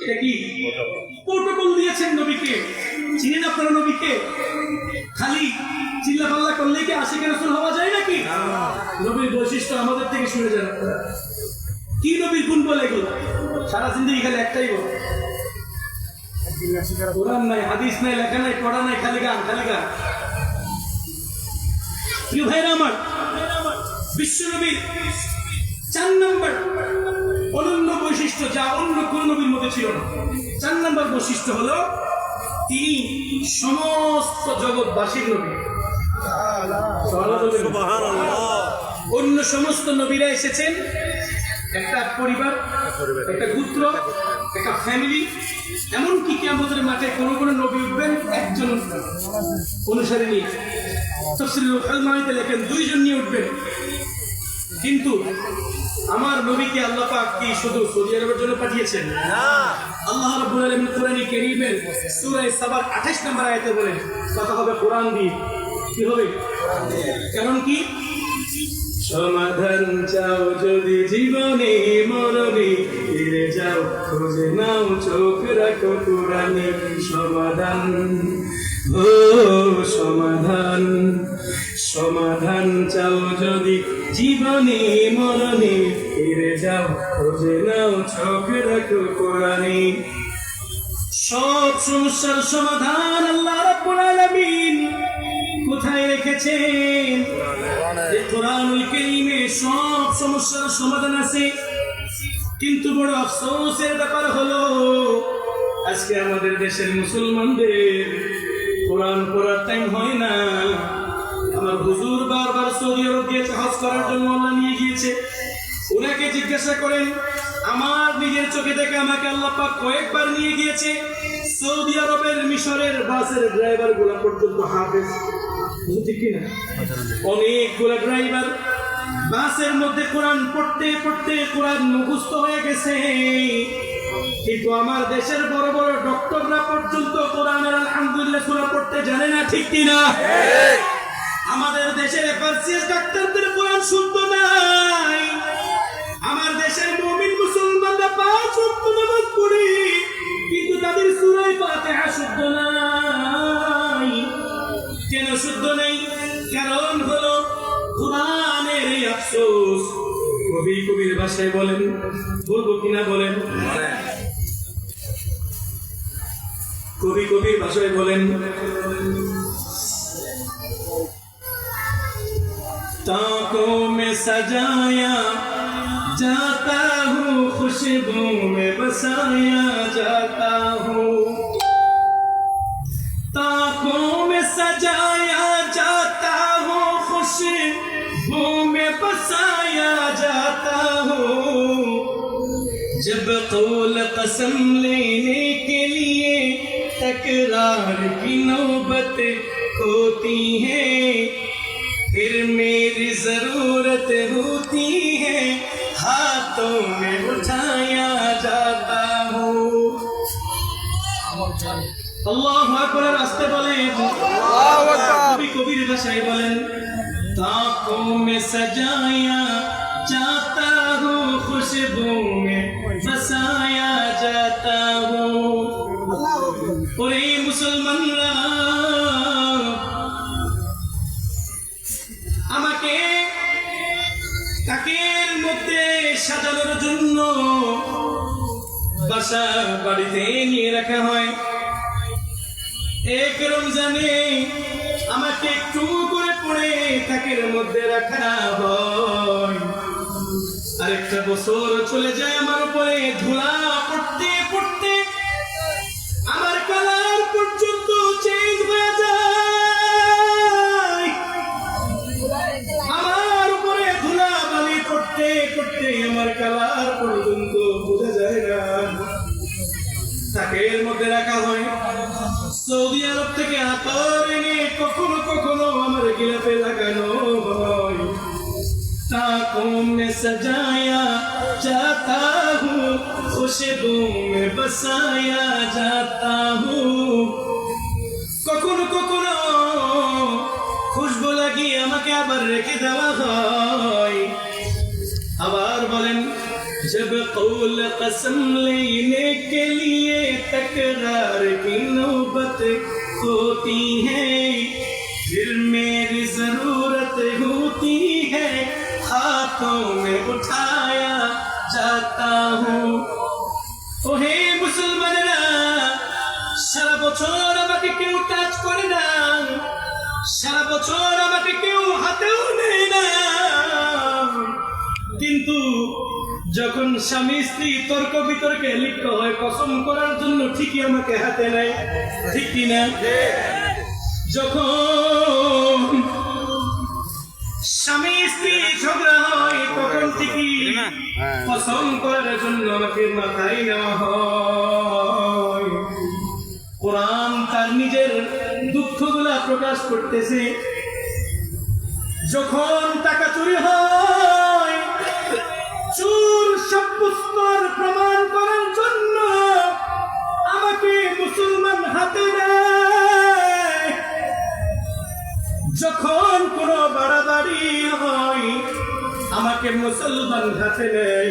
এটা কি প্রোটোকল দিয়েছেন নবীকে? চিনেন আপনারা নবীকে? খালি চিল্লাপাল্লা করলে কি আশিকে রাসূল হওয়া যায় নাকি? নবীর বৈশিষ্ট্য আমাদের থেকে শুনে যান আপনারা। কি নবীর গুণ বলে এগুলো? সারা জিন্দগি খালি একটাই বলে, কোরআন নাই, হাদিস নাই, লেখা নাই, পড়া নাই, খালি গান, খালি গান। প্রিয় ভাইরা আমার, বিশ্ব নবীর 4 নম্বর অনন্য বৈশিষ্ট্য, যা অন্য কোন নবীর মধ্যে ছিল না। 4 নম্বর বৈশিষ্ট্য হলো তিনি সমস্ত জগৎবাসীর নবী। অন্য সমস্ত নবীরা এসেছেন একটা পরিবার, একটা গোত্র, একটা ফ্যামিলি। এমনকি কিয়ামতের মাঠে কোনো কোনো নবী উঠবেন একজন অনুসারী নিয়ে। তাফসীরুল আলমানিতে লেখেন 2 জন নিয়ে উঠবেন। কিন্তু আমার নবীকে আল্লাহ পাক কি শুধু সৌদি আরবের জন্য পাঠিয়েছেন? না। আল্লাহ রাব্বুল আলামিন কোরআনে কারীমের সূরা সাবার 28 নম্বর আয়াতে বলেন, কথা হবে কোরআন দিয়ে। কি হবে? কারণ কি? সমাধান চাও যদি জীবনে মরণে, ফিরে যাও খুঁজে নাও চোখ রাখো কোরআনে। সমাধান, ও সমাধান, সমাধান চাও যদি জীবনে মরণে, ফিরে যাও খুঁজে নাও চোখ রাখো কোরআনে। সব সমস্যার সমাধান আল্লাহ রাব্বুল আলামিন কোথায় রেখেছেন? কোরআনুল কারীমে সব সমস্যার সমাধান আছে। কিন্তু বড় আফসোসের ব্যাপার হলো আজকে আমাদের দেশের মুসলমানদের কোরআন পড়ার টাইম হয় না। আমার হুজুর বারবার সৌদি আরব গিয়েছে হজ করার জন্য, আল্লাহ নিয়ে গিয়েছে। ওনাকে জিজ্ঞাসা করেন, আমার নিজের চোখে দেখে আমাকে আল্লাহ পাক কয়েকবার নিয়ে গিয়েছে। সৌদি আরবের মিশরের বাসের ড্রাইভার গুলা পর্যন্ত হাফেজ, ঠিক কিনা? অনেকগুলা ড্রাইভার বাসের মধ্যে কোরআন পড়তে পড়তে কোরআন মুখস্থ হয়ে গেছে। কিন্তু আমার দেশের বড় বড় ডক্টররা পর্যন্ত কোরআনের আলহামদুলিল্লাহ সূরা পড়তে জানে না, ঠিক কিনা? আমাদের দেশের এফআরসিএস ডাক্তারদের কোরআন শুদ্ধ নাই। আমার দেশের মুমিন মুসলমানরা 5 ওয়াক্ত নামাজ পড়ে, কিন্তু তাদের সূরা ফাতিহা শুদ্ধ নাই। কেন শুদ্ধ নেই? কারণ হলো কোরআনের এই আফসোস। কবি কবির ভাষায় বলেন, বলবো কিনা বলেন? কবি কবির ভাষায় বলেন, ताकों में सजाया जाता हूँ, खुशबू में बसाया जाता हूँ। ताकों में सजाया जाता हूँ, खुशबू में बसाया जाता हूँ। जब कौल कसम लेने के लिए तकरार की नौबत होती है, फिर मेरी जरूरत होती है, हाथों में उठाया जाता हूँ। अल्लाहु अकबर। रास्ते बोले कभी कबीर भाषाएं बोलें, ताकों में सजाया जाता हूँ, खुशबू में बसाया जाता हूँ। और ये मुसलमानरा আমাকে তাকের মধ্যে সাজানোর জন্য বাসা বাড়িতে নিয়ে রাখা হয়। এক রমজানে আমাকে একটু করে পড়ে তাকের মধ্যে রাখা হয়। আরেকটা বছর চলে যায়, আমার উপরে ধুলা পড়তে পড়তে আমার কালার পর্যন্ত চেঞ্জ হয়ে যায়। আমার উপরে ধুলা বালি পড়তে পড়তে আমার কালার পর্যন্ত বোঝা যায় না। তাকের মধ্যে রাখা হয়। সৌদি আরব থেকে আতর এনে কখনো কখনো আমার গিলাফে লাগানো হয়। ताकों में सजाया जाता हूँ, खुशबू में बसाया जाता हूँ। কখনো কখনো খুশবু লাগিয়ে আমাকে আবার রেখে দেওয়া হয়। আবার বলেন, जब कौल कसम लेने के लिए तकरार की नौबत होती है, फिर मेरी जरूरत होती है, हाथों में उठाया जाता हूँ। ओहे मुसलमानेরা, সারা বছর আমাকে কেউ টাচ করে না, সারা বছর আমাকে কেউ হাতেও নেয় না, কিন্তু যখন স্বামী স্ত্রী তর্ক বিতর্কে লিপ্ত হয় কসম করার জন্য ঠিকই আমাকে হাতে নেয়, ঠিক কিনা? যখন স্বামী স্ত্রী ঝগড়া হয় তখন ঠিকই কসম করার জন্য আমাকে মাথায় নেওয়া হয়। কোরআন তার নিজের দুঃখগুলা প্রকাশ করতেছে। যখন টাকা চুরি হয়, চোর সাব্যস্তর প্রমাণ করার জন্য আমাকে মুসলমান হাতে দেয়। যখন কোনো বাড়াবাড়ি হয় আমাকে মুসলমান হাতে নেয়।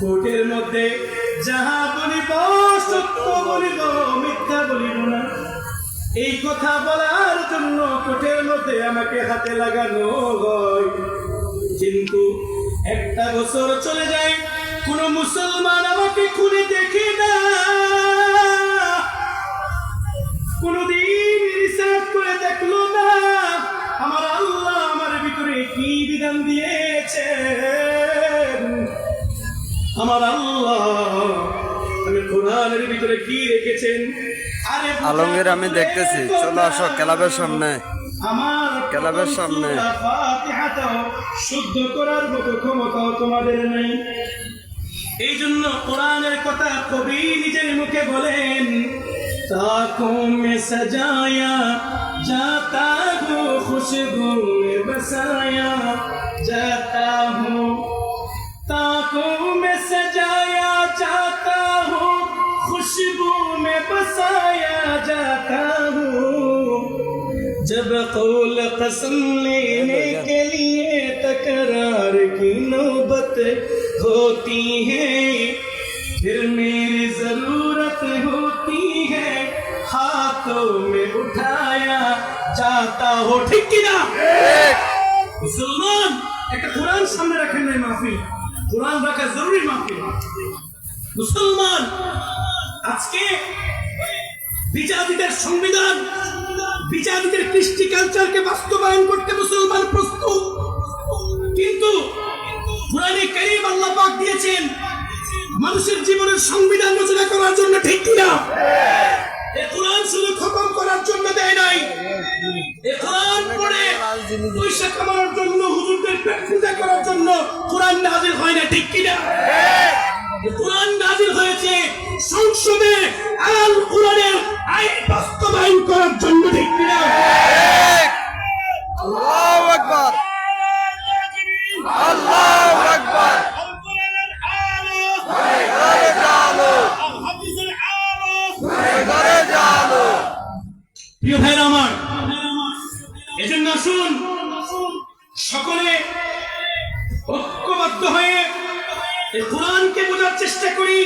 কোর্টের মধ্যে যাহা বলিব সত্য বলিব, মিথ্যা বলিব না, এই কথা বলার জন্য কোর্টের মধ্যে আমাকে হাতে লাগানো হয়। কিন্তু একটা বছর চলে যায়, কোন মুসলমান আমাকে খুলে দেখে না, কোনদিন রিসার্চ করে দেখলো না আমার আল্লাহ আমার ভিতরে কি বিধান দিয়েছেন, আমার আল্লাহ আমি কোরআনের ভিতরে কি রেখেছেন। আরে আলমগীর, আমি দেখতেছি, চলো আসো ক্লাবের সামনে, আমার ক্লাবের সামনে। ফাতিহাটাও শুদ্ধ করার মতো ক্ষমতাও তোমাদের নেই। এই জন্য কোরআনের কথা কবি নিজের মুখে বলেন, ताकों में सजाया जाता हूँ, खुशबू में बसाया जाता हूँ, ताकों में सजाया जाता हूँ, खुशबू में बसाया जाता हूँ। जब कौल कसम लेने के लिए तकरार की नौबत होती है, फिर मेरी जरूरत होती है, हाथों में उठाया जाता हो। ठीक की ना? मुसलमान একটা কোরআন সামনে রাখেন নাই মাহফিল, কোরআন রাখা জরুরি মাহফিল। মুসলমান আজকে বিজাতিদের সংবিধান, বিজাতিদের কৃষ্টি কালচারকে বাস্তবায়ন করতে মুসলমান প্রস্তুত, কিন্তু কোরআনে কারীম আল্লাহ পাক দিয়েছেন মানুষের জীবনের সংবিধান রচনা করার জন্য, ঠিক কিনা? এই কোরআন শুধু খতম করার জন্য দেয় নাই, এই কোরআন পড়ে পয়সা কামানোর জন্য, হুজুরদের পেট পূজা করার জন্য কোরআন নাযিল হয় না, ঠিক কিনা? এই কোরআন নাযিল হয়েছে সংসদে আল কোরআনের আইন বাস্তবায়ন করার জন্য, ঠিক কিনা? আল্লাহু আকবার, আল্লাহু আকবার। প্রিয় ভাইরা আমার, এজন্য আসুন সকলে ঐক্যবদ্ধ হয়ে এই কোরআনকে বোঝার চেষ্টা করি,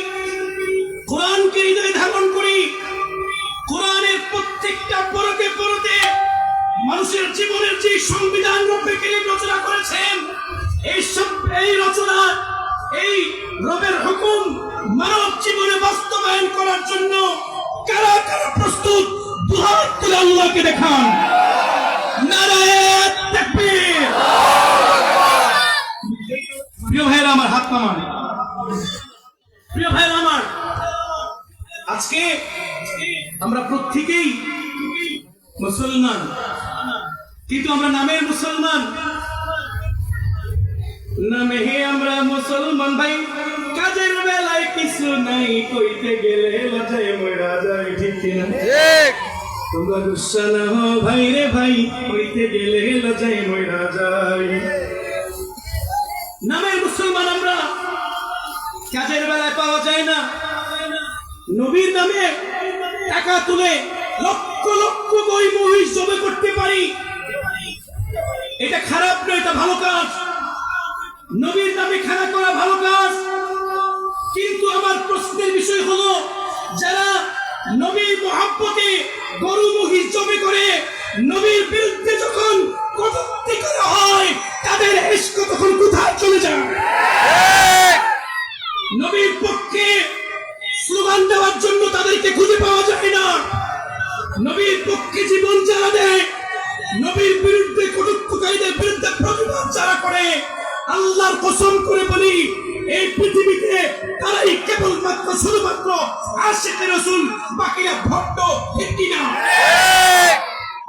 কোরআনকে হৃদয়ে ধারণ করি। কোরআনের প্রত্যেকটা পরতে পরতে মানুষের জীবনের যে সংবিধান রূপে কারীম রচনা করেছেন, এই রচনা, এই রবের হুকুম মানব জীবনে বাস্তবায়ন করার জন্য কারা কারা প্রস্তুত? দুহাত তুলে আল্লাহকে দেখান। নারায়ে তাকবীর। প্রিয় ভাইরা আমার, হাত নামান। প্রিয় ভাইরা আমার, আজকে আমরা প্রত্যেকেই মুসলমান, কিন্তু আমরা নামের মুসলমান, নামে আমরা মুসলমান ভাই, কাজের বেলায় কিছু নাই, কইতে গেলে লজ্জায় মরা যায়, ঠিক কিনা? ঠিক। তোমরা গুসা না হো ভাই রে ভাই, কইতে গেলে লজ্জায় মরা যায়। নামের মুসলমান আমরা, কাজের বেলায় পাওয়া যায় না। নবীর নামে টাকা তুলে লক্ষ লক্ষ গই মহিষ জবে করতে পারি, এটা খারাপ নয়, এটা ভালো কাজ। নবীর নামে খানা করা ভালো কাজ, কিন্তু আমার প্রশ্নের বিষয় হলো, যারা নবীর মহব্বতে গরু মহিষ জবে করে নবীর বিরুদ্ধে যখন কটূক্তি করা হয়, তাদের ইশক তখন কোথায় চলে যায়? নবীর পক্ষে স্লোগান দেওয়ার জন্য তাদেরকে খুঁজে পাওয়া যায় না। নবীর পক্ষে জীবন যারা দেয়, নবীর বিরুদ্ধে কটূক্তিকারীদের বিরুদ্ধে প্রতিবাদ যারা করে, আল্লাহর কসম করে বলি, এই পৃথিবীতে তারাই কেবলমাত্র শুধুমাত্র আশিকে রাসূল, বাকিরা ভক্ত, ঠিক কিনা?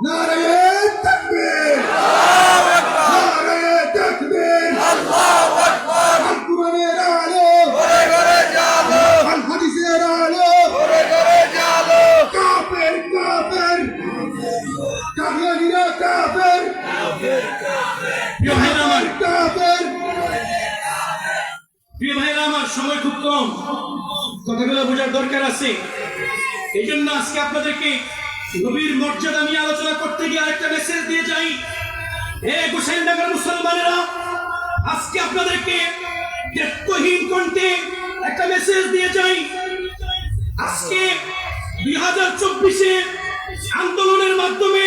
নারায়ে তাকবীর, আল্লাহু আকবার, নারায়ে তাকবীর, আল্লাহু আকবার। আল কুরআনের আলো ঘরে ঘরে জালো, আল হাদিসের আলো ঘরে ঘরে জালো। কাফের কাফের কাফেরিরা কাফের, প্রিয় ভাইরা আমার, কাফের। প্রিয় ভাইরা আমার, সময় খুব কম, কথাগুলো বোঝার দরকার আছে। এই জন্য আজকে আপনাদেরকে নবীর মর্যাদা নিয়ে আলোচনা করতে গিয়ে আরেকটা মেসেজ দিয়ে যাই। হে গোসাইনডাঙ্গার মুসলমানেরা, আজকে আপনাদেরকে দায়িত্বহীন কণ্ঠে একটা মেসেজ দিয়ে যাই। আজকে 2024-এ আন্দোলনের মাধ্যমে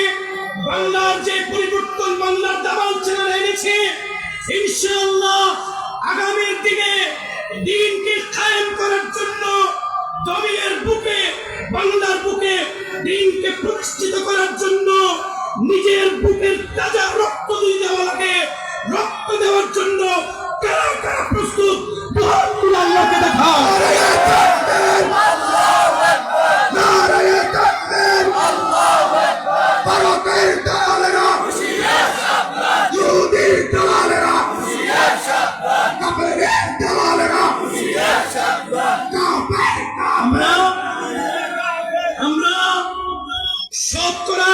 বাংলার যে পরিবর্তন বাংলার দামাল ছেলেরা এনেছে, ইনশাআল্লাহ আগামীর দিনে দ্বীনকে কায়েম করার জন্য জমিনের বুকে, বাংলার বুকে দ্বীনকে প্রতিষ্ঠিত করার জন্য নিজের বুকের তাজা রক্ত দিয়ে দেওয়া লাগে। রক্ত দেওয়ার জন্য কারা কারা প্রস্তুত? দুহাত তুলে আল্লাহকে দেখাও। নারায়ে তাকবীর, আল্লাহু আকবার, নারায়ে তাকবীর, আল্লাহু আকবার। ভারতের দালালেরা হুঁশিয়ার সাবধান, ইহুদির দালালেরা হুঁশিয়ার সাবধান, কাফেরের দালালেরা হুঁশিয়ার সাবধান, কাফের কাফের। আমরা শতকরা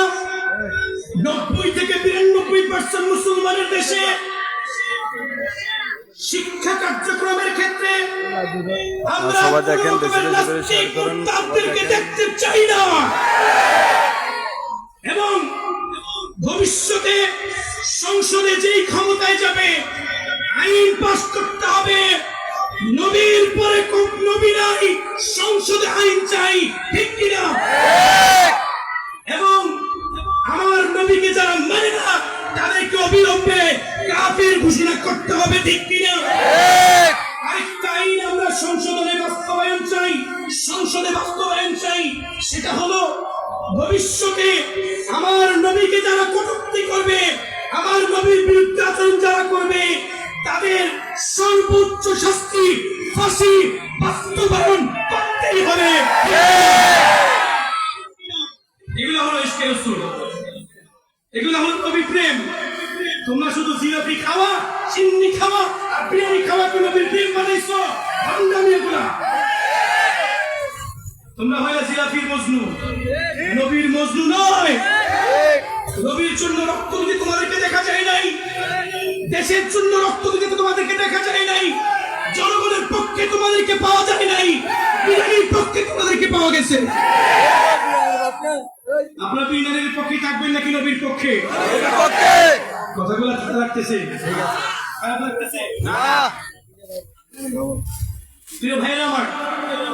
90 থেকে 92% মুসলমানের দেশে শিক্ষা কার্যক্রমের ক্ষেত্রে আমরা সবাই দেখেন, বেশি বেশি করে শেয়ার করুন, তাদেরকে দেখতে চাই না। এবং ভবিষ্যতে সংসদে যেই ক্ষমতায় যাবে, আইন পাস করতে হবে, নবীর পরে কোন নবী নাই, সংসদে আইন চাই, ঠিক কিনা? এবং আমার নবীকে যারা মানে না, তাদেরকে অবিলম্বে কাফির ঘোষণা করতে হবে, ঠিক কিনা? আরেকটা আইন আমরা সংসদে বাস্তবায়ন চাই, সংসদে বাস্তবায়ন চাই। সেটা হলো, ভবিষ্যতে আমার নবীকে যারা কটূক্তি করবে, আমার নবীর বিরুদ্ধে আচরণ যারা করবে, তাদের সর্বোচ্চ শাস্তি ফাঁসি বাস্তবায়ন করতেই হবে। এগুলো হলো ইশকে রাসূল, এগুলো হলো নবী প্রেম। তোমরা শুধু জিলাপি খাওয়া, চিন্নি খাওয়া আর বিরিয়ানি খাওয়া কে নবীর প্রেম বানাইছো? ভান্ডামি এগুলা। তোমরা হইলা জিলাপির মজনু, নবীর মজনু নয়। নবীর জন্য রক্ত দিতে তোমাদেরকে দেখা যায় নাই, দেশের জন্য রক্ত দিতে তোমাদেরকে দেখা যায় নাই, জনগণের পক্ষে তোমাদেরকে পাওয়া যায় নাই, বিরিয়ানির পক্ষে তোমাদেরকে পাওয়া গেছে। আপনারা বিরিয়ানির পক্ষে থাকবেন নাকি নবীর পক্ষে? কথাগুলো খারাপ লাগতেছে, খারাপ লাগতেছে না? প্রিয় ভাইরা আমার,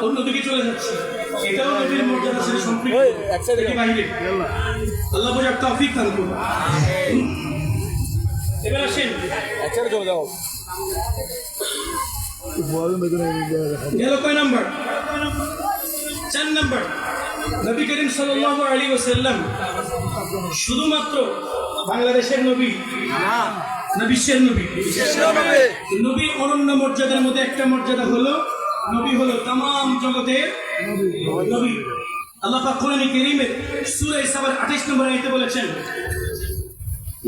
অন্যদিকে চলে যাচ্ছে, এটাও নবীর মর্যাদার সাথে সম্পৃক্ত, এটি বাইরে। আল্লাহ বোঝার তৌফিক দান করুন। এবার আসেন, গেল কয় নাম্বার? 4 নাম্বার। নবী করিম সাল্লাল্লাহু আলাইহি ওয়াসাল্লাম শুধুমাত্র বাংলাদেশের নবী না, বিশ্বের নবী? নবীর অনন্য মর্যাদার মধ্যে একটা মর্যাদা হলো, নবী হলো তামাম জগতের নবী। আল্লাহ পাক কোরআনে কারীমের সূরা সাবার 28 নম্বর আয়াতে বলেছেন,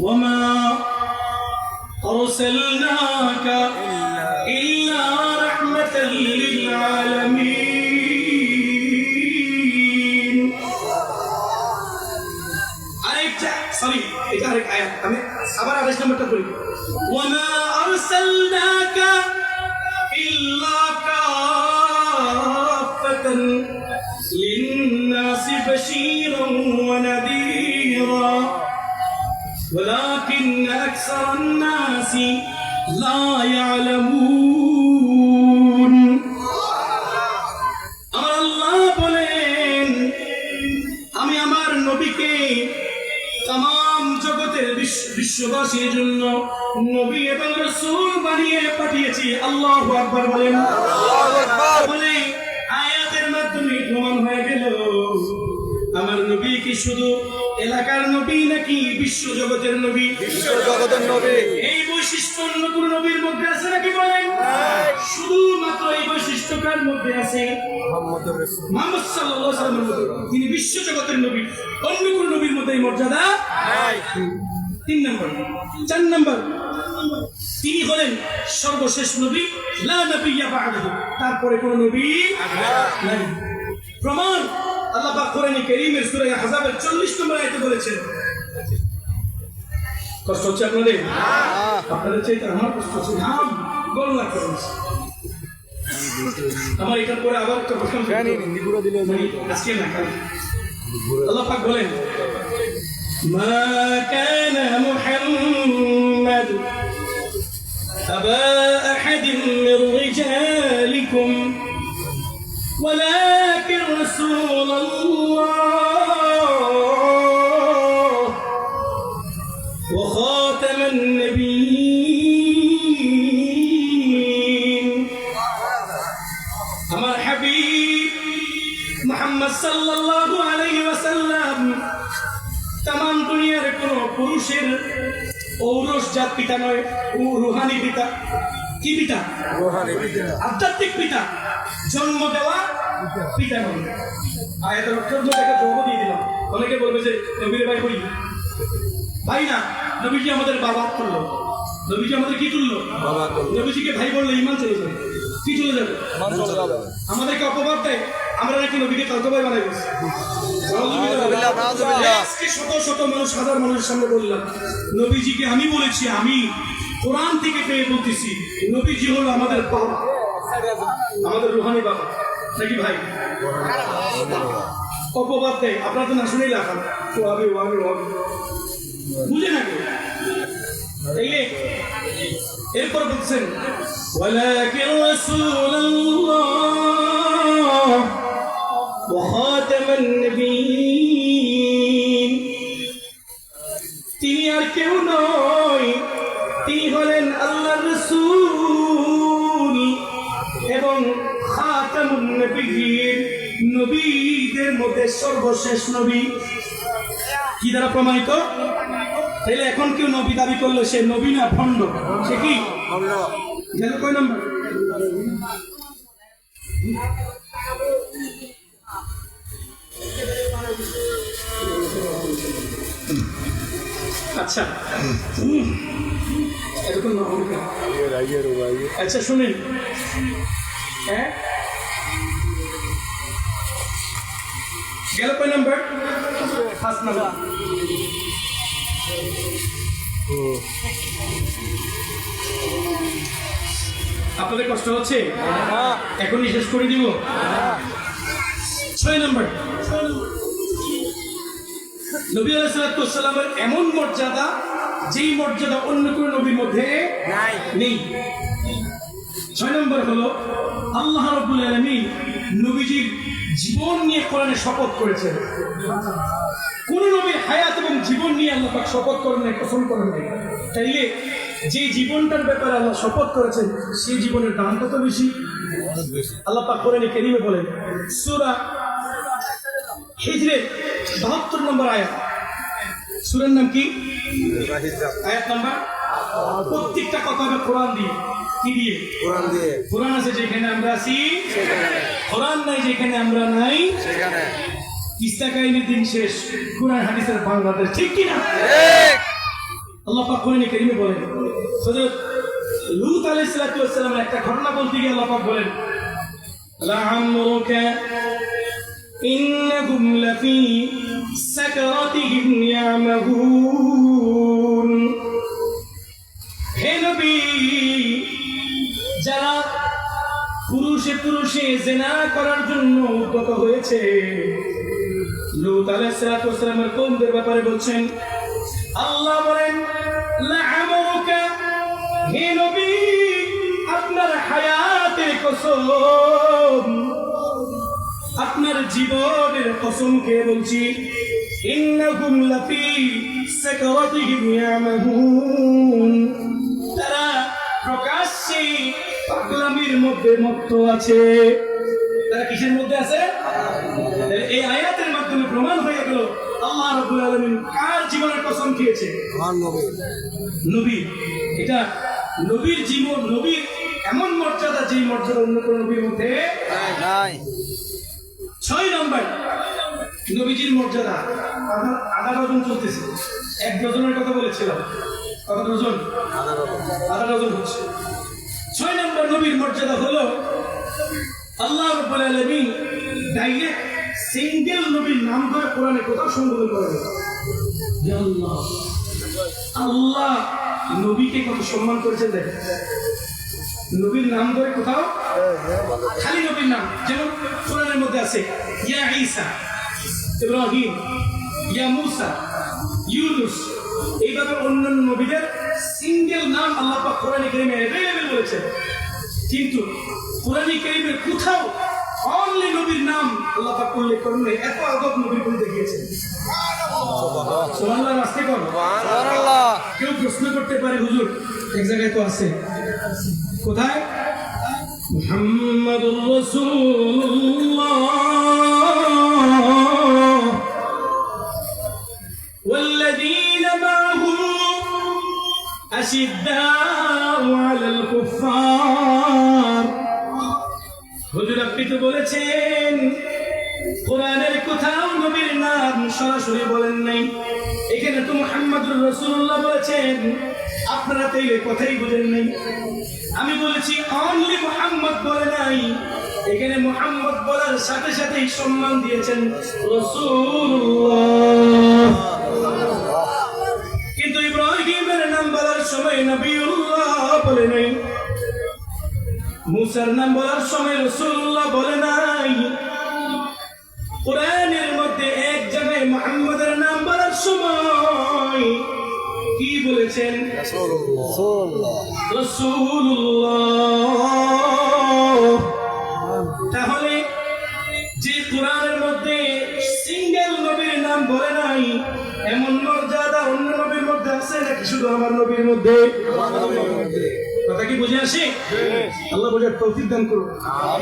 ওয়ামা আরসালনাকা ইল্লা রাহমাতাল লিল আলামিন। আরেকটা, সরি, এটা আরেক আয়াত, আমি আবার 28 নম্বরটা পড়ি। ওয়ামা আরসালনাকা ইল্লা কাফাতান লিন-নাসি বাশীরান ওয়া নাযীরা ولكن أكثر الناس لا يعلمون। বিশ্ববাসীর জন্য নবী এবং রাসূল বানিয়ে পাঠিয়েছি। আল্লাহু আকবার বলেন। বলে আয়াতের মাধ্যমে প্রমাণ হয়ে গেল আমার নবী কি শুধু এলাকার নবী নাকি বিশ্ব জগতের নবী? বিশ্বজগতের নবী। এই বৈশিষ্ট্য অন্য কোন নবীর মধ্যে আছে নাকি বলেন? শুধুমাত্র এই বৈশিষ্ট্য কার মধ্যে আছে? মুহাম্মদুর রাসূল। মুহাম্মদ সাল্লাল্লাহু আলাইহি ওয়াসাল্লামের মধ্যে। তিনি বিশ্ব জগতের নবী, অন্য কোন নবীর মধ্যে এই মর্যাদা নাই। 3 নম্বর। 4 নম্বর, তিনি হলেন সর্বশেষ নবী, লা নবিয়্যা বা'দাহু, তারপরে কোন নবী নাই। প্রমাণ আল্লাহ পাক কোরআনে কারীমের সূরা আহজাবের 40 নম্বর আয়াতে বলেছেন। কষ্ট হচ্ছে আপনাদের? আপনাদের চাইতে আমার কষ্ট হচ্ছে। নাম গল না করুন। আমার এটার পরে আবার একটা প্রশ্ন জানি নিগুড়া দিলে জানি আজকে না কাল। আল্লাহ পাক বলেন মা কানা মুহাম্মাদ আবা আহাদিন মির রিজালিকুম ولكن رسول الله وخاتم النبيين আমার হাবিব মুহাম্মদ সাল্লাল্লাহু আলাইহি ওয়াসাল্লাম तमाम দুনিয়ার কোন পুরুষের ঔরস জাত পিতা নয়, ও রূহানি পিতা। কি পিতা? রূহানি পিতা, আধ্যাত্মিক পিতা, জন্ম দেওয়া পিতা নয়। আয়াতের অর্থের মধ্যে একটা জবাব দিয়ে দিলাম। অনেকে বলবে যে নবীর ভাই করি, ভাই না, নবীজি আমাদের বাবা তুললো। নবীজি আমাদের কি তুললো? বাবা তুললো। নবীজিকে ভাই বললে ঈমান চলে যাবে। কি চলে যাবে? মান চলে যাবে। আমাদেরকে অপবাদ দেয়, আমরা নাকি নবীকে কালকে ভাই বানাই বলছি। আজকে শত শত মানুষ, হাজার মানুষের সামনে বললাম নবীজিকে আমি বলেছি, আমি কোরআন থেকে পেয়ে বলতেছি নবীজি হলো আমাদের বাবা, আমাদের রুহানি বাবা নাকি ভাই? অপবাদ দেয়, আপনারা তো না শুনেই লাগান তো আমি বুঝে না কেউ। তাইলে এরপর বলছেন ওয়ালাকিন রাসূলুল্লাহ ওয়া খাতামান নবিয়্যিন, তিনি আর কেউ নয়, তিনি হলেন আল্লাহর রাসূল এবং খাতামুন নবিয়্যিন, নবীদের মধ্যে সর্বশেষ নবী। কি দ্বারা প্রমাণিত? তাহলে এখন কেউ নবী দাবি করলে সে নবী না ভণ্ড? সে কি গেল? কয় নম্বর? আচ্ছা এরকম আচ্ছা শুনেন, হ্যাঁ গেল কয় নম্বর? 5 নম্বর। আপনাদের কষ্ট হচ্ছে? এখনই শেষ করে দিব। 6 নম্বর, নবী আলাইহিস সালাতু ওয়াস সালামের এমন মর্যাদা যেই মর্যাদা অন্য কোন নবীর মধ্যে নেই। 6 নম্বর হলো আল্লাহ রাব্বুল আলামিন নবীজির জীবন নিয়ে কোরআনে শপথ করেছেন। কোন নবীর হায়াত এবং জীবন নিয়ে আল্লাহ পাক শপথ করেন নাই, কসম করেন নাই। তাইলে যে জীবনটার ব্যাপারে আল্লাহ শপথ করেছেন সেই জীবনের দাম কত বেশি? আল্লাহ পাক কোরআনে কারীমে বলেন সূরা হিজরের 72 নম্বর আয়াত। সূরার নাম কি? আয়াত নাম্বার। প্রত্যেকটা কথা হবে কোরআন দিয়ে। কি দিয়ে? কোরআন দিয়ে। কোরআন আছে যেখানে আমরা আছি সেখানে, কোরআন নাই যেখানে আমরা নাই সেখানে। কিস্তা কাহিনীর দিন শেষ, কোরআন হাদিসের বাংলাদেশ। ঠিক কি না? আল্লাহ পাক কোরআনে কারীমে বলেন হযরত লূত আলাইহিস সালাতু ওয়াস সালামের একটা ঘটনা বলতে গিয়ে আল্লাহ পাক বলেন লা'আমরুকা ইন্নাহুম লাফি সাকরাতিহিম ইয়ামাহুন। হে নবী, যারা পুরুষে পুরুষে জিনা করার জন্য উদ্যত হয়েছে, লূত আলাইহিস সালাতু ওয়াস সালামের কওমদের ব্যাপারে বলছেন আল্লাহ বলেন লা'আমরুকা, হে নবী আপনার হায়াতের কসম, আপনার জীবনের কসম খেয়ে বলছি, ইন্নাহুম লাফি সাকারাতিহিম ইয়ামাহুন। তারা প্রকাশ্যে পাগলামির মধ্যে মত্ত আছে। তারা কিসের মধ্যে আছে? এই আয়াতের মাধ্যমে প্রমাণ হয়ে গেল আল্লাহ রাব্বুল আলামিন কার জীবনের কসম খেয়েছে? আমার নবী। নবীর। এটা নবীর জীবন, নবীর এমন মর্যাদা যেই মর্যাদা অন্য কোনো নবীর মধ্যে নাই। 6 নম্বর নবীজির মর্যাদা আধা ডজন চলতেছে। 1 ডজনের কথা বলেছিলাম, কত ডজন? আধা ডজন হচ্ছে। 6 নম্বর নবীর মর্যাদা হলো আল্লাহ রাব্বুল আলামিন ডাইরেক্ট সিঙ্গেল নবীর নাম ধরে কোরআনে কোথাও সম্বোধন করেন। ইয়া আল্লাহ, আল্লাহ নবীকে কত সম্মান করেছেন দেখেন। নবীর নাম ধরে কোথাও খালি নবীর নাম, যেমন কোরআনের মধ্যে আছে ইয়া ঈসা, ইব্রাহিম, ইয়া মুসা, ইউনুস, এইভাবে অন্যান্য নবীদের সিঙ্গেল নাম আল্লাহ পাক কোরআনে কারীমে अवेलेबल বলেছেন। কিন্তু কোরআনে কারীমের কোথাও অনলি নবীর নাম আল্লাহ পাক উল্লেখ করেন নাই। এত আদব নবীর প্রতি দেখিয়েছেন। সুবহানাল্লাহ। রাস্তে কোন সুবহানাল্লাহ। কেউ প্রশ্ন করতে পারে, হুজুর এক জায়গায় তো আছে, কোথায়? মুহাম্মাদুর রাসূলুল্লাহ والذين معه أشداء على الكفار। হুজুর আপনি তো বলেছেন কোরআনের কোথাও নবীর নাম সরাসরি বলেন নাই, এখানে তো মুহাম্মাদুর রাসূলুল্লাহ বলেছেন, আপনারা তো এই কথাই বুঝেন নাই। আমি বলেছি অনলি মুহাম্মদ বলে নাই, এখানে মুহাম্মদ বলার সাথে সাথেই সম্মান দিয়েছেন রাসূলুল্লাহ। কিন্তু ইব্রাহিমের নাম বলার সময় নবিউল্লাহ বলে নাই, মুসার নাম বলার সময় রাসূলুল্লাহ বলে নাই। কোরআনের মধ্যে এক জায়গায় মুহাম্মদের নাম বলার সময় কি বলেছেন? রাসূলুল্লাহ। তাহলে যে কোরআনের মধ্যে সিঙ্গেল নবীর নাম বলে নাই, এমন মর্যাদা অন্য নবীর মধ্যে আছে নাকি শুধু আমার নবীর মধ্যে? কথা কি বুঝে আসে? আল্লাহ বোঝার তৌফিক দান করুন।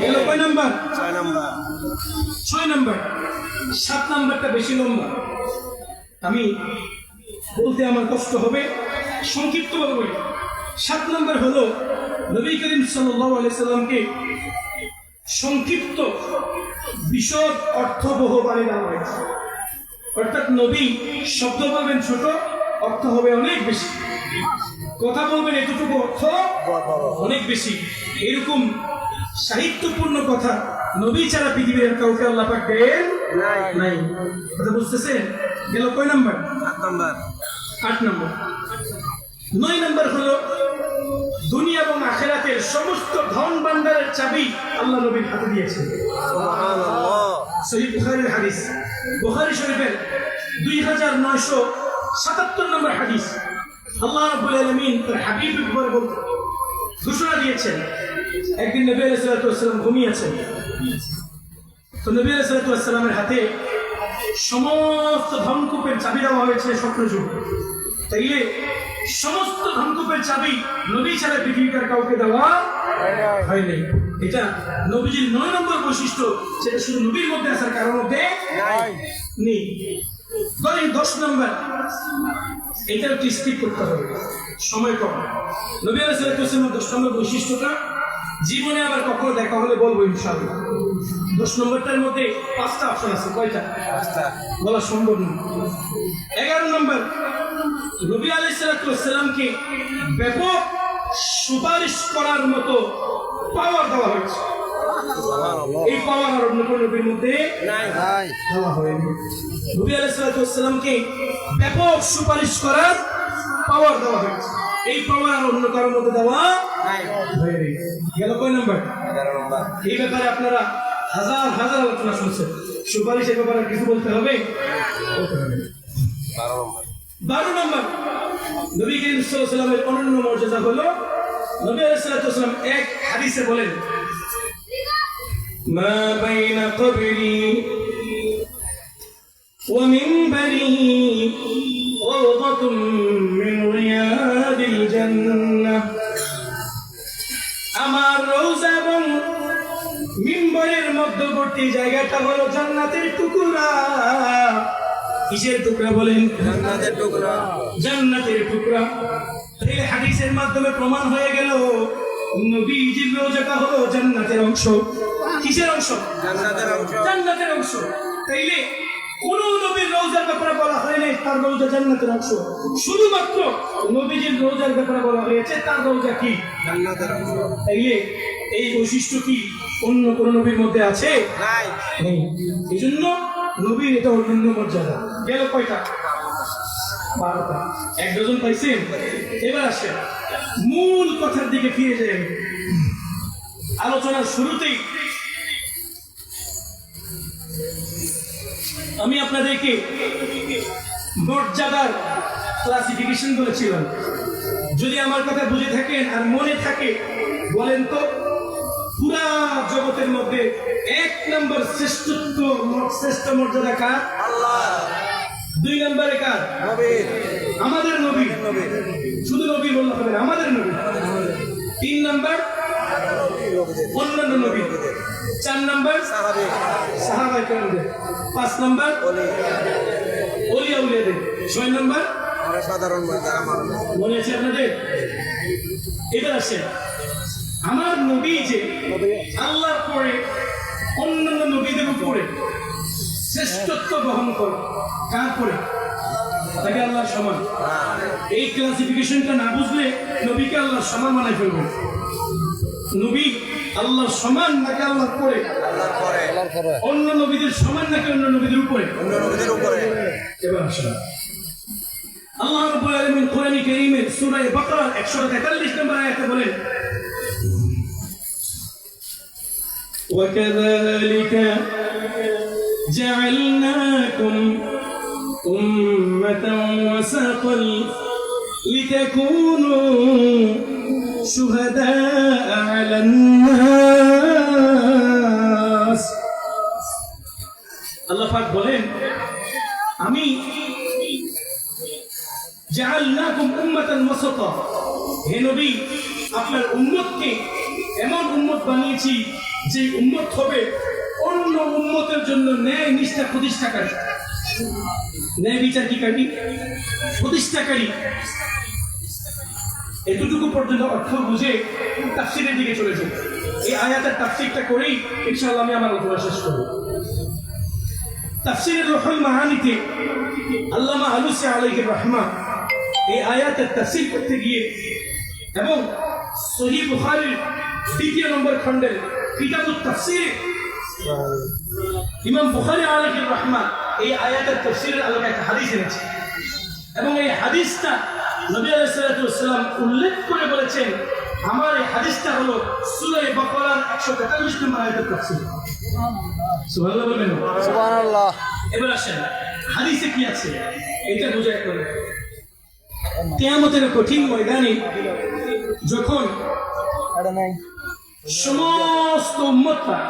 এল কয় নাম্বার? 6 নাম্বার। 6 নাম্বার। 7 নাম্বারটা বেশি লম্বা, আমি বলতে আমার কষ্ট হবে, সংক্ষিপ্ত ভাবে বলি। 7 নাম্বার হলো নবী করিম সাল্লাল্লাহু আলাইহি সাল্লামকে সংক্ষিপ্ত বিশদ অর্থবহ বাণী দেওয়া হয়েছে। অর্থাৎ নবী শব্দ বলবেন ছোট, অর্থ হবে অনেক বেশি, কথা বলবেন এতটুকু, অর্থ অনেক বেশি। এরকম সাহিত্যপূর্ণ কথা নবী ছাড়া পৃথিবীর কাউকে আল্লাহ পাক দেন নাই। কথা বুঝতেছেন? গেল কয় নাম্বার? 8 নাম্বার। 8 নাম্বার। 9 নাম্বার হলো দুনিয়া এবং আখিরাতের সমস্ত ধন ভান্ডারের চাবি আল্লাহ নবীর হাতে দিয়েছেন। সুবহানাল্লাহ। সহিহ বুখারীর হাদিস, বুখারী শরীফের 2977 নম্বর হাদিস। আল্লাহ রাব্বুল আলামিন তার হাবিবের ব্যাপারে বলতে ঘোষণা দিয়েছেন। একদিন নবী আলাইহিস সালাতু ওয়াস সালাম ঘুমিয়েছেন, তো নবী আলাইহিস সালাতু ওয়াস সালামের হাতে সমস্ত ধনকূপের চাবি দেওয়া হয়েছে স্বপ্নযুগ। তাইলে সমস্ত ধনকূপের চাবি নবী ছাড়া পৃথিবীর কাউকে দেওয়া হয় নাই। এটা নবীজির 9 নম্বর বৈশিষ্ট্য, সেটা শুধু নবীর মধ্যে আসার কারণ মধ্যে নেই। 10 নম্বর, এটা একটু স্কিপ করতে হবে, সময় কম। নবী আলাইহিস সালাতু ওয়াস সালামের 10 নম্বর বৈশিষ্ট্যটা জীবনে আবার কখনো দেখা হলে বলবো ইনশাআল্লাহ। 10 নম্বরটার মধ্যে 5টা অপশন আছে। কয়টা? 5টা, বলা সম্ভব না। 11 নম্বর, নবী আলাইহিস সালাতু ওয়াস সালামকে ব্যাপক সুপারিশ করার মতো পাওয়ার দেওয়া হয়েছে। এই পাওয়ার আর অন্য কোনো নবীর মধ্যে নাই। দেওয়া হয়নি। নবী আলাইহিস সালাতু ওয়াস সালামকে ব্যাপক সুপারিশ করার পাওয়ার দেওয়া হয়েছে। এই পাওয়ার আর অন্য কারোর মধ্যে দেওয়া হয়নি। গেল কয় নাম্বার? 11 নাম্বার। এই ব্যাপারে আপনারা হাজার হাজার আলোচনা শুনছেন, সুপারিশের ব্যাপারে কিছু বলতে হবে? 12 নম্বর, নবী করিম সাল্লাল্লাহু আলাইহি ওয়াসাল্লামের অনন্য মর্যাদা হলো নবী আলাইহিস সালাতু ওয়াসাল্লাম এক হাদিসে বলেন, মা বাইনা কবরি ওয়া মিনবারি ওয়া মধ্যবর্তী জায়গাটা হলো জান্নাতের টুকরা। কিসের টুকরা বলেন? জান্নাতের টুকরা। জান্নাতের টুকরা। এই হাদিসের মাধ্যমে প্রমাণ হয়ে গেল নবীজির রওজাটা হলো জান্নাতের অংশ। কিসের অংশ? জান্নাতের অংশ। জান্নাতের অংশ। তাইলে কোন নবীর রওজার ব্যাপারে বলা হয় নাই তার রওজা জান্নাতের অংশ, শুধুমাত্র নবীজির রওজার ব্যাপারে বলা হয়েছে তার রওজা কি? জান্নাতের অংশ। তাইলে এই বৈশিষ্ট্য কি অন্য কোন নবীর মধ্যে আছে? নাই। নেই। এই জন্য নবীর এটা অন্যান্য মর্যাদা। গেল কয়টা? 12টা। 1 ডজন পাইছেন? এবার আসেন মূল কথার দিকে ফিরে যাই। আলোচনার শুরুতেই আমি আপনাদেরকে মর্যাদার ক্লাসিফিকেশন বলেছিলাম। যদি আমার কথা বুঝে থাকেন আর মনে থাকে বলেন তো, পুরা জগতের মধ্যে 1 নম্বর শ্রেষ্ঠ মর্যাদা কার? আল্লাহ। 2 নম্বরে কার? নবীর। আমাদের নবী। নবীর। শুধু নবী বললে হবে না, আমাদের নবী। 3 নম্বর অন্যান্য নবী। 4 নম্বর সাহাবী। সাহাবায়ে কেরামদের। 5 নম্বর ওলিয়া উলিয়াদের। 6 নম্বর আমরা সাধারণ যারা মানুষ। মনে আছে আপনাদের? এবার আসেন আমার নবী যে আল্লাহর পরে অন্যান্য নবীদের উপরে শ্রেষ্ঠত্ব বহন করে, কার পরে? তাকে আল্লাহর সমান। এই ক্লাসিফিকেশনটা না বুঝলে নবীকে আল্লাহর সমান বানাই ফেলবেন। নবী আল্লাহর সমান নাকি আল্লাহর পরে? আল্লাহর পরে। অন্য নবীদের সমান নাকি অন্য নবীদের উপরে? অন্য নবীদের উপরে। এবার আসেন আল্লাহ রাব্বুল আলামিন কোরআনে কারীমের সূরা বাকারা 143 নম্বর আয়াতে বলেন, وَكَذَلِكَ جَعَلْنَاكُمْ أُمَّةً وَسَطًا لِتَكُونُوا شُهَدَاءَ عَلَى النَّاسِ। আল্লাহ পাক বলেন, আমি জাআলনাকুম উম্মাতান ওয়াসাতা, হে নবী আপনার উম্মতকে এমন উম্মত বানিয়েছি যে উম্মত হবে অন্য উম্মতের জন্য ন্যায় নিষ্ঠা প্রতিষ্ঠাকারী। ন্যায় বিচার কি কারি? প্রতিষ্ঠাকারী। এতটুকু পর্যন্ত অর্থ বুঝে তাফসীরের দিকে চলে যাই। এই আয়াতের তাফসীরটা করেই ইনশাআল্লাহ আমি আমার আলোচনা শেষ করব। তাফসীরের রুহুল মাআনিতে আল্লামা আলুসি আলাইহির রাহমা এই আয়াতের তাফসীর করতে গিয়ে এবং সহিহ বুখারীর 2 নম্বর খণ্ডের কিতাবুত তাফসীর ইমাম বুখারী আলাইহির রাহমা এই আয়াতের তাফসীরের আলোকে একটা হাদিস এনেছে এবং এই হাদিসটা নবী আলাইহিস সালাতু ওয়াস সালাম উল্লেখ করে বলেছেন, আমার এই হাদিসটা হলো সূরা বাকারার 143 নম্বর আয়াতের তাফসীর। সুবহানাল্লাহ বলেন। সুবহানাল্লাহ। এবার আসেন হাদিসে কি আছে এটা বোঝায় করে। কিয়ামতের কঠিন ময়দানে যখন সমস্ত উম্মতরা